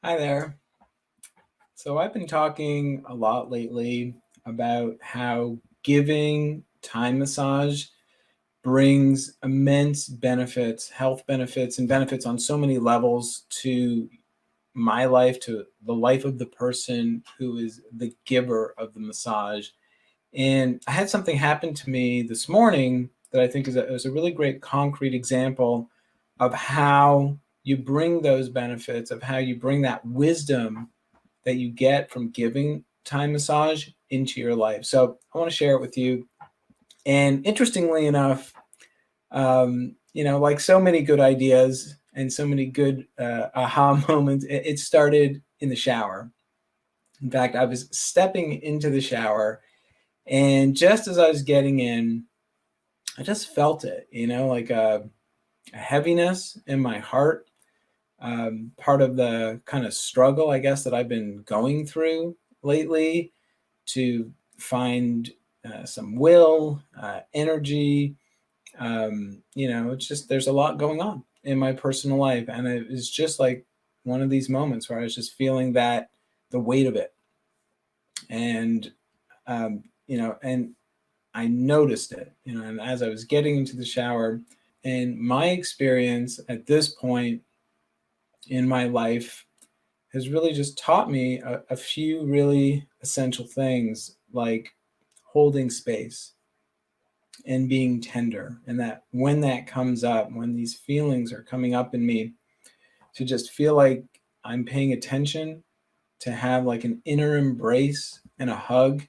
Hi there. So I've been talking a lot lately about how giving Thai massage brings immense benefits, health benefits, and benefits on so many levels to my life, to the life of the person who is the giver of the massage. And I had something happen to me this morning that I think is a really great concrete example of how you bring those benefits, of how you bring that wisdom that you get from giving Thai massage into your life. So I want to share it with you. And interestingly enough, like so many good ideas and so many good aha moments, it started in the shower. In fact, I was stepping into the shower, and just as I was getting in, I just felt it, like a heaviness in my heart. Part of the kind of struggle, I guess, that I've been going through lately to find some will, energy. It's just there's a lot going on in my personal life, and it was just like one of these moments where I was just feeling that the weight of it, and and I noticed it, and as I was getting into the shower, and my experience at this point in my life has really just taught me a few really essential things like holding space and being tender. And that when that comes up, when these feelings are coming up in me, to just feel like I'm paying attention, to have like an inner embrace and a hug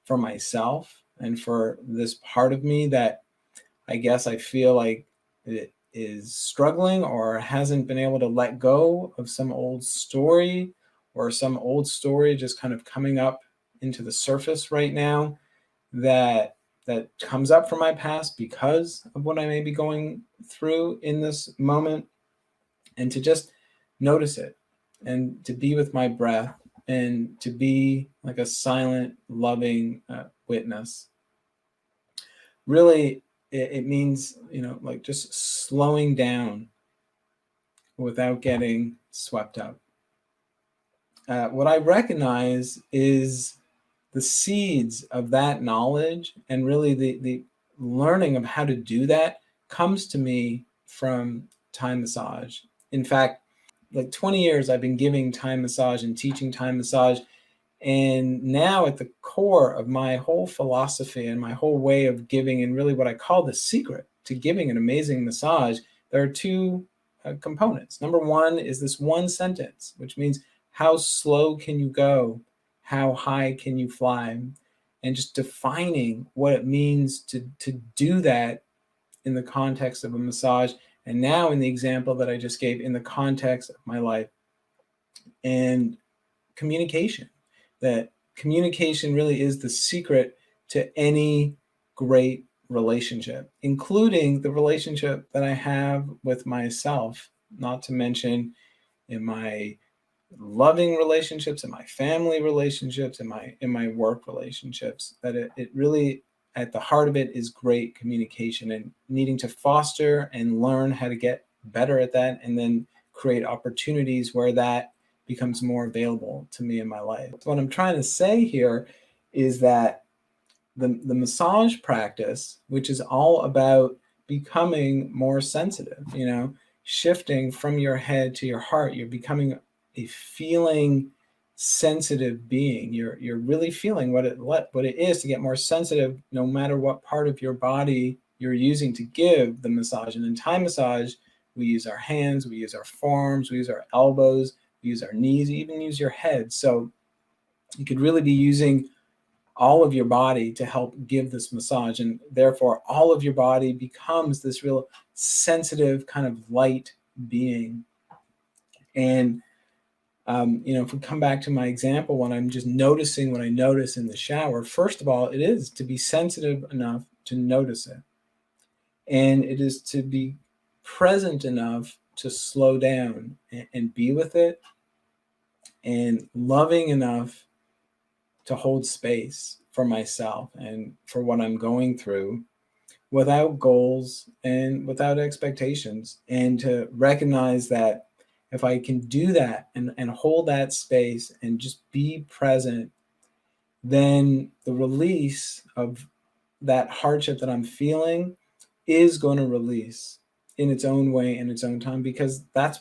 for myself and for this part of me that I guess I feel like it is struggling or hasn't been able to let go of some old story, or some old story just kind of coming up into the surface right now that comes up from my past because of what I may be going through in this moment, and to just notice it, and to be with my breath, and to be like a silent loving witness. Really, it means, like just slowing down without getting swept up. What I recognize is the seeds of that knowledge, and really the learning of how to do that comes to me from Thai massage. In fact, like 20 years I've been giving Thai massage and teaching Thai massage. And now, at the core of my whole philosophy and my whole way of giving, and really what I call the secret to giving an amazing massage, there are two components. Number one is this one sentence, which means how slow can you go? How high can you fly? And just defining what it means to do that in the context of a massage. And now, in the example that I just gave, in the context of my life. And communication, that communication really is the secret to any great relationship, including the relationship that I have with myself, not to mention in my loving relationships, in my family relationships, in my work relationships. That it really, at the heart of it, is great communication, and needing to foster and learn how to get better at that, and then create opportunities where that becomes more available to me in my life. What I'm trying to say here is that the massage practice, which is all about becoming more sensitive, shifting from your head to your heart, you're becoming a feeling sensitive being. You're really feeling what it is to get more sensitive, no matter what part of your body you're using to give the massage. And in Thai massage, we use our hands, we use our forearms, we use our elbows, we use our knees, even use your head. So you could really be using all of your body to help give this massage, and therefore all of your body becomes this real sensitive kind of light being. And if we come back to my example, when I'm just noticing what I notice in the shower, first of all, it is to be sensitive enough to notice it, and it is to be present enough to slow down and be with it, and loving enough to hold space for myself and for what I'm going through, without goals and without expectations, and to recognize that if I can do that and hold that space and just be present, then the release of that hardship that I'm feeling is going to release in its own way, in its own time, because that's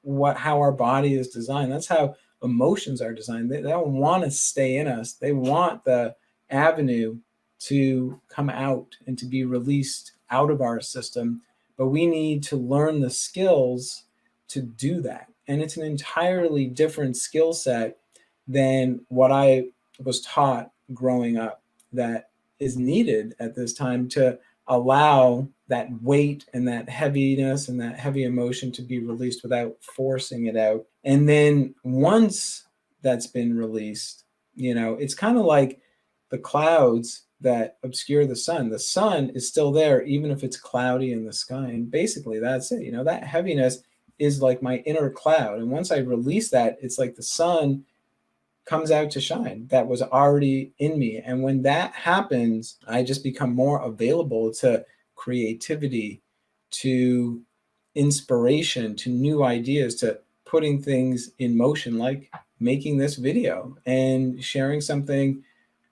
how our body is designed. That's how emotions are designed. They don't want to stay in us. They want the avenue to come out and to be released out of our system. But we need to learn the skills to do that. And it's an entirely different skill set than what I was taught growing up that is needed at this time to allow that weight and that heaviness and that heavy emotion to be released without forcing it out. And then once that's been released, it's kind of like the clouds that obscure the sun. The sun is still there, even if it's cloudy in the sky. And basically, that's it. That heaviness is like my inner cloud. And once I release that, it's like the sun comes out to shine that was already in me. And when that happens, I just become more available to creativity, to inspiration, to new ideas, to putting things in motion, like making this video and sharing something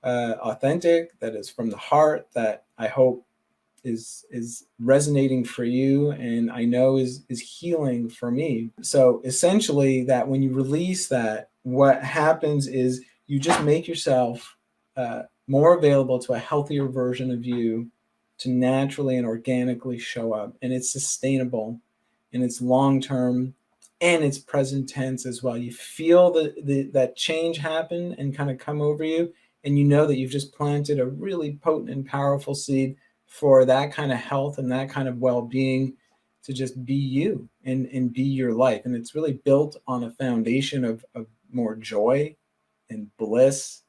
authentic that is from the heart, that I hope is resonating for you, and I know is healing for me. So essentially, that when you release that, what happens is you just make yourself more available to a healthier version of you to naturally and organically show up, and it's sustainable, and it's long term, and it's present tense as well. You feel that change happen and kind of come over you, and you know that you've just planted a really potent and powerful seed for that kind of health and that kind of well-being, to just be you and be your life. And it's really built on a foundation of more joy and bliss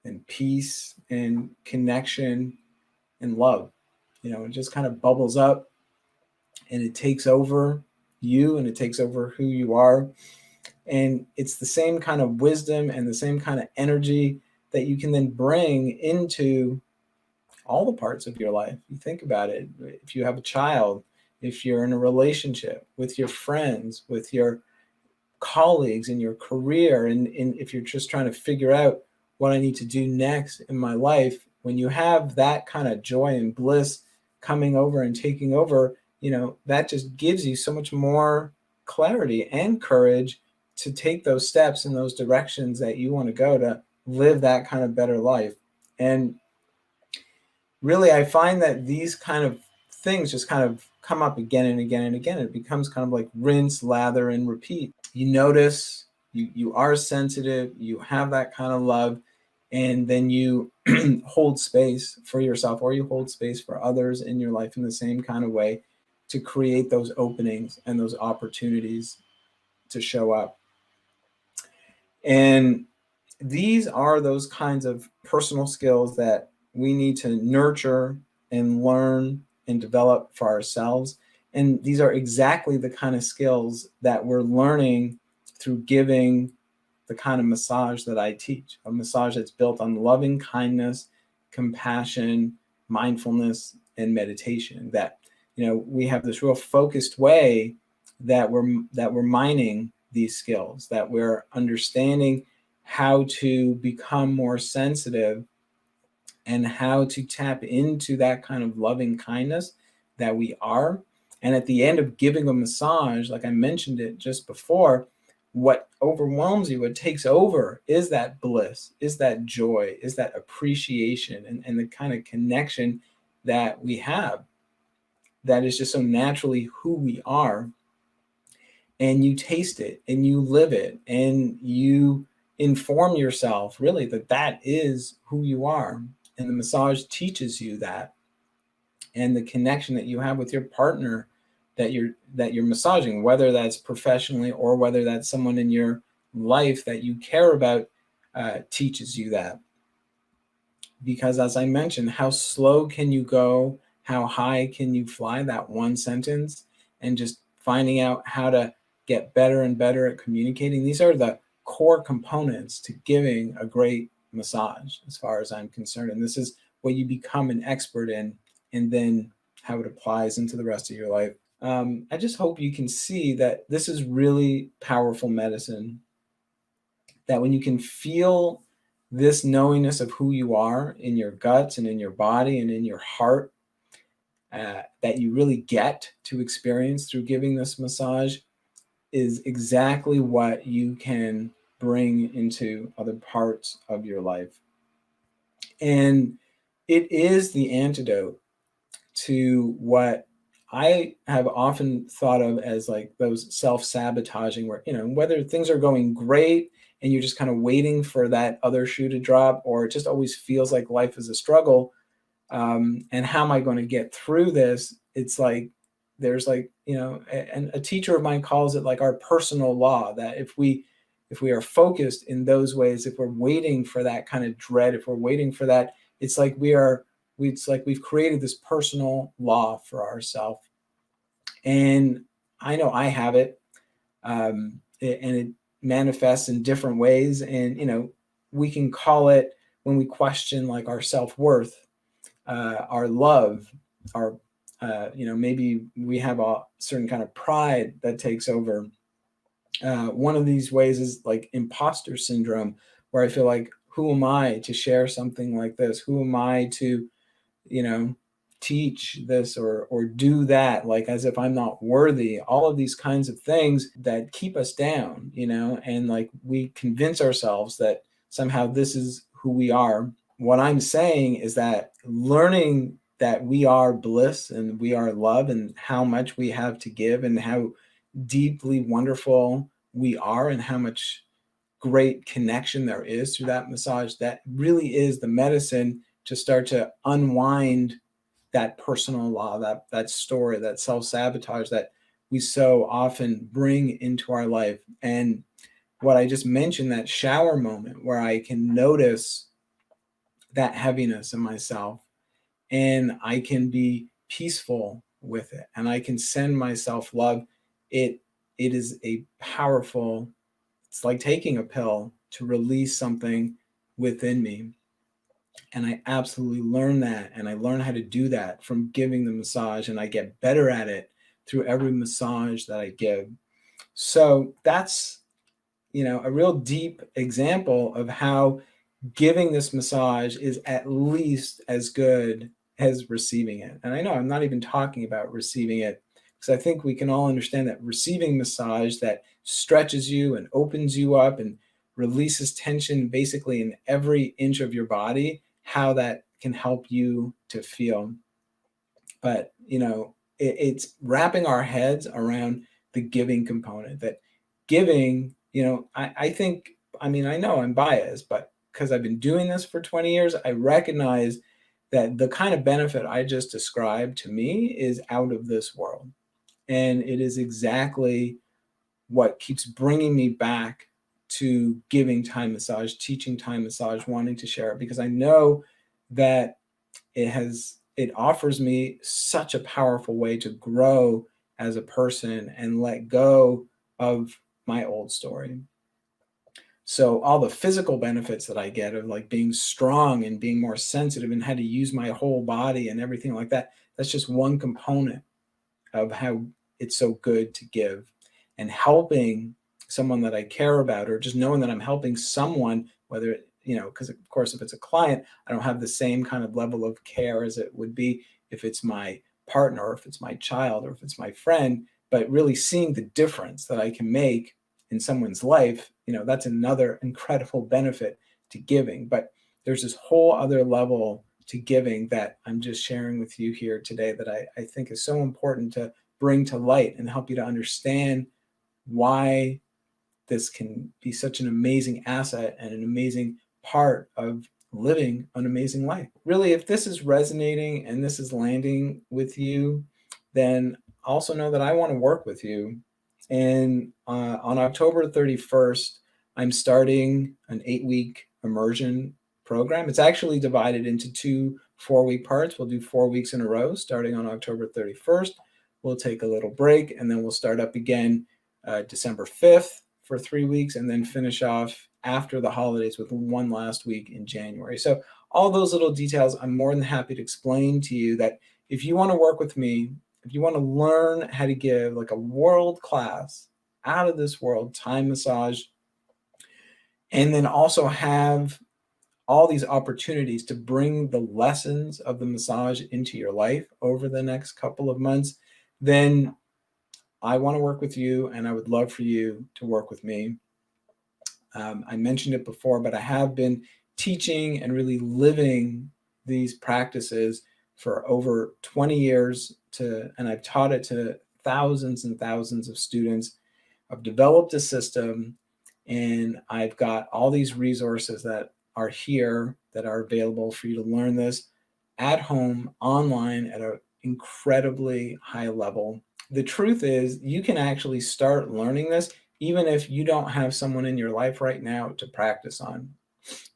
and peace and connection and love. It just kind of bubbles up, and it takes over you, and it takes over who you are. And it's the same kind of wisdom and the same kind of energy that you can then bring into all the parts of your life. You think about it. If you have a child, if you're in a relationship, with your friends, with your colleagues, in your career, and if you're just trying to figure out what I need to do next in my life, when you have that kind of joy and bliss coming over and taking over, that just gives you so much more clarity and courage to take those steps in those directions that you want to go to live that kind of better life. And really, I find that these kind of things just kind of come up again and again and again. It becomes kind of like rinse, lather, and repeat. You notice, you are sensitive, you have that kind of love, and then you hold space for yourself, or you hold space for others in your life in the same kind of way, to create those openings and those opportunities to show up. And these are those kinds of personal skills that we need to nurture and learn and develop for ourselves. And these are exactly the kind of skills that we're learning through giving the kind of massage that I teach, a massage that's built on loving kindness, compassion, mindfulness, and meditation. That, we have this real focused way that we're mining these skills, that we're understanding how to become more sensitive and how to tap into that kind of loving kindness that we are. And at the end of giving a massage, like I mentioned it just before, what overwhelms you, what takes over, is that bliss, is that joy, is that appreciation, and the kind of connection that we have that is just so naturally who we are. And you taste it and you live it and you inform yourself really that is who you are. And the massage teaches you that, and the connection that you have with your partner that you're massaging, whether that's professionally or whether that's someone in your life that you care about, teaches you that. Because as I mentioned, how slow can you go? How high can you fly? That one sentence, and just finding out how to get better and better at communicating. These are the core components to giving a great massage, as far as I'm concerned. And this is what you become an expert in, and then how it applies into the rest of your life. I just hope you can see that this is really powerful medicine, that when you can feel this knowingness of who you are in your guts and in your body and in your heart, that you really get to experience through giving this massage, is exactly what you can bring into other parts of your life. And it is the antidote to what I have often thought of as like those self-sabotaging, where, whether things are going great and you're just kind of waiting for that other shoe to drop, or it just always feels like life is a struggle. And how am I going to get through this? It's like there's like, and a teacher of mine calls it like our personal law, that if we are focused in those ways, if we're waiting for that kind of dread, if we're waiting for that, it's like it's like we've created this personal law for ourselves. And I know I have it, and it manifests in different ways. And we can call it, when we question like our self-worth, our love, our maybe we have a certain kind of pride that takes over. One of these ways is like imposter syndrome, where I feel like, who am I to share something like this? Who am I to, you know, teach this or do that, like as if I'm not worthy? All of these kinds of things that keep us down, and like we convince ourselves that somehow this is who we are. What I'm saying is that learning that we are bliss and we are love, and how much we have to give, and how deeply wonderful we are, and how much great connection there is through that massage, that really is the medicine to start to unwind that personal law, that story, that self-sabotage that we so often bring into our life. And what I just mentioned, that shower moment where I can notice that heaviness in myself, and I can be peaceful with it, and I can send myself love. It is a powerful, it's like taking a pill to release something within me. And I absolutely learn that, and I learn how to do that from giving the massage, and I get better at it through every massage that I give. So that's, a real deep example of how giving this massage is at least as good as receiving it. And I know I'm not even talking about receiving it, because I think we can all understand that receiving massage that stretches you and opens you up and releases tension basically in every inch of your body, how that can help you to feel. But, it's wrapping our heads around the giving component, that giving, I think, I mean, I know I'm biased, but because I've been doing this for 20 years, I recognize that the kind of benefit I just described to me is out of this world. And it is exactly what keeps bringing me back to giving Thai massage, teaching Thai massage, wanting to share it, because I know that it offers me such a powerful way to grow as a person and let go of my old story. So all the physical benefits that I get of like being strong and being more sensitive and how to use my whole body and everything like that, that's just one component of how it's so good to give. And helping someone that I care about, or just knowing that I'm helping someone, whether because of course if it's a client, I don't have the same kind of level of care as it would be if it's my partner, or if it's my child, or if it's my friend. But really seeing the difference that I can make in someone's life, that's another incredible benefit to giving. But there's this whole other level to giving that I'm just sharing with you here today, that I think is so important to bring to light and help you to understand why this can be such an amazing asset and an amazing part of living an amazing life. Really, if this is resonating and this is landing with you, then also know that I want to work with you. And on October 31st, I'm starting an 8-week immersion program. It's actually divided into 2 4-week parts. We'll do 4 weeks in a row starting on October 31st. We'll take a little break, and then we'll start up again December 5th for 3 weeks, and then finish off after the holidays with one last week in January. So all those little details, I'm more than happy to explain to you, that if you want to work with me if you want to learn how to give like a world-class, out of this world Thai massage, and then also have all these opportunities to bring the lessons of the massage into your life over the next couple of months, then I want to work with you, and I would love for you to work with me. I mentioned it before, but I have been teaching and really living these practices for over 20 years and I've taught it to thousands and thousands of students. I've developed a system, and I've got all these resources that are here that are available for you to learn this at home, online, at an incredibly high level. The truth is, you can actually start learning this even if you don't have someone in your life right now to practice on.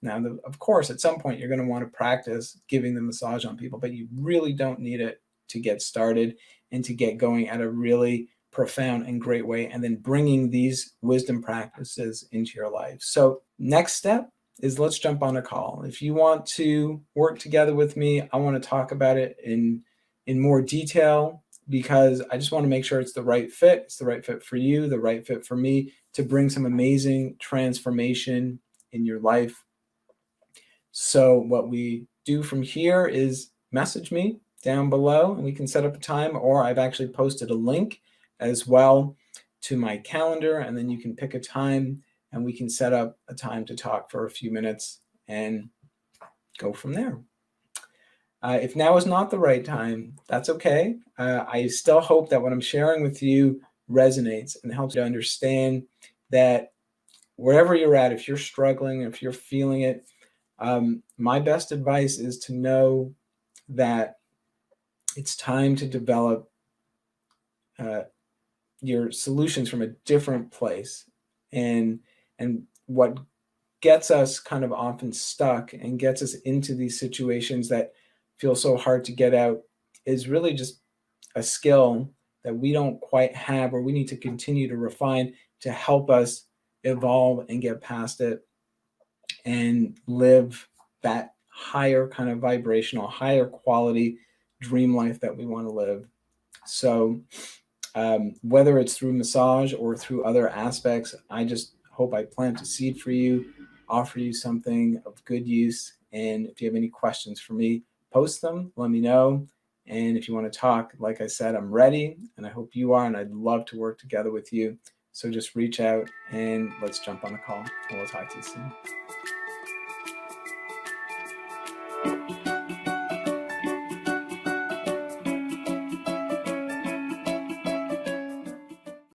Now, of course, at some point, you're going to want to practice giving the massage on people, but you really don't need it to get started and to get going at a really profound and great way, and then bringing these wisdom practices into your life. So next step is, let's jump on a call. If you want to work together with me, I want to talk about it in more detail, because I just want to make sure it's the right fit. It's the right fit for you, the right fit for me, to bring some amazing transformation in your life. So what we do from here is message me down below and we can set up a time, or I've actually posted a link as well to my calendar, and then you can pick a time and we can set up a time to talk for a few minutes and go from there. If now is not the right time, that's okay. I still hope that what I'm sharing with you resonates and helps you to understand that wherever you're at, if you're struggling, if you're feeling it, my best advice is to know that it's time to develop your solutions from a different place. And what gets us kind of often stuck and gets us into these situations that feel so hard to get out is really just a skill that we don't quite have, or we need to continue to refine to help us evolve and get past it and live that higher kind of vibrational, higher quality dream life that we want to live. So whether it's through massage or through other aspects, I just hope I plant a seed for you, offer you something of good use. And if you have any questions for me, post them, let me know. And if you want to talk, like I said, I'm ready, and I hope you are, and I'd love to work together with you. So just reach out and let's jump on a call, and we'll talk to you soon.